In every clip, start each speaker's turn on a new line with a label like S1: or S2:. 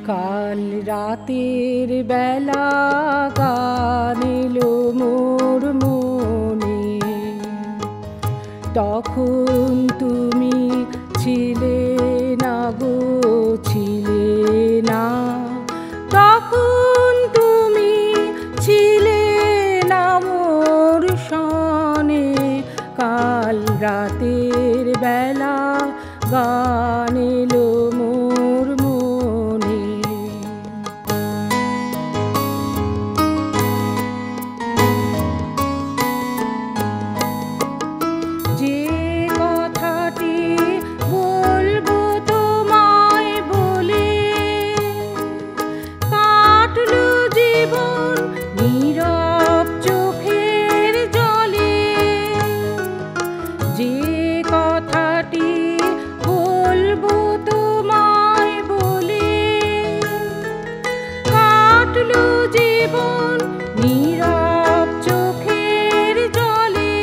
S1: কাল রাতের বেলা গান এলো মোর মনে, তখন তুমি ছিলে না গো, ছিলে না। তখন তুমি ছিলে না মোর সনে, কাল রাতের বেলা গান এলো মোর মনে। যে কথাটি বলবো তোমায় বলে, কাটলো জীবন নীরব চোখের জলে। যে কথাটি বলবো তোমায় বলে, কাটলো জীবন নীরব চোখের জলে।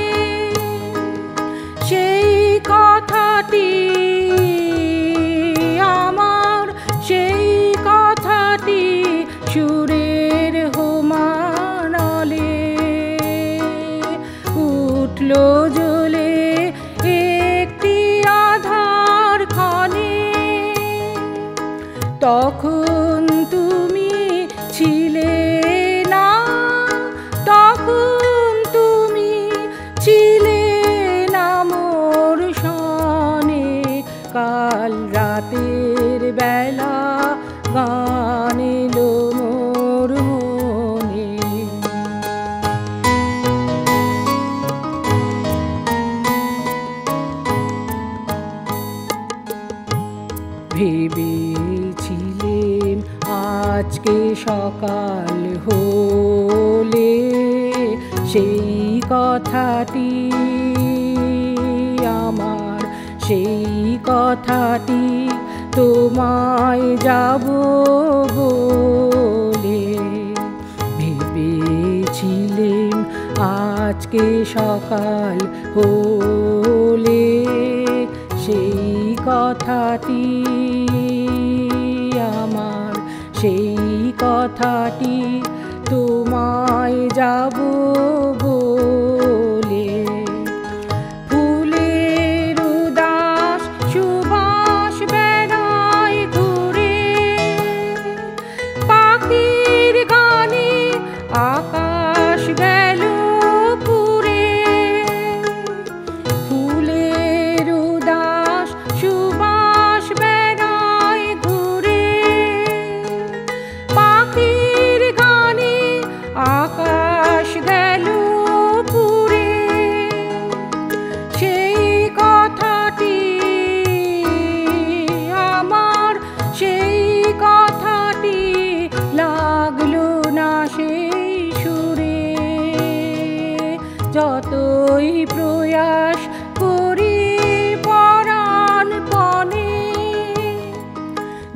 S1: সেই কথাটি আমার, সেই কথাটি সুরের হোমানলে উঠলো জ্বলে একটি আধার ক্ষণে। তখন তুমি ছিলে না, তখন তুমি ছিলে না মোর সনে, কাল রাতের বেলা গান এলো মোর মনে। ভেবেছিলেম আজকে সকাল হলে সেই কথাটি আমার, সেই কথাটি তোমায় যাব বলে। ভেবেছিলেম আজকে সকাল হলে সেই কথাটি আমার, সেই কথাটি তোমায় যাব বলে। ফুলের উদাস সুবাস বেড়ায় ঘুরে, পাখির গানে আকাশ গেল পুরে। ফুলের উদাস সুবাস বেড়ায় ঘুরে, পাখির গানে আকাশ গেল পুরে। সেই কথাটি আমার, সেই কথাটি লাগলো না সেই সুরে। যতই প্রয়াস করি পরাণপণে,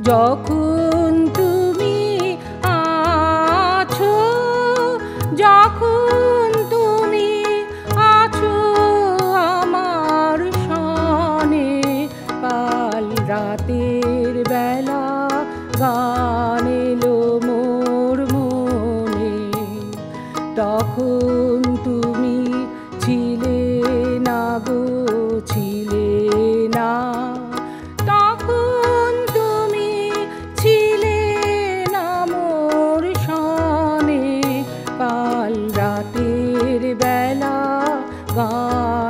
S1: যখন তুমি আছো, যখন তুমি আছো আমার সনে, কাল রাতের বেলা গান এলো মোর মনে। তখন তুমি ছিলে না গো, ছিলে না। তখন তুমি ছিলে না মোর সনে, কাল রাতের বেলা গান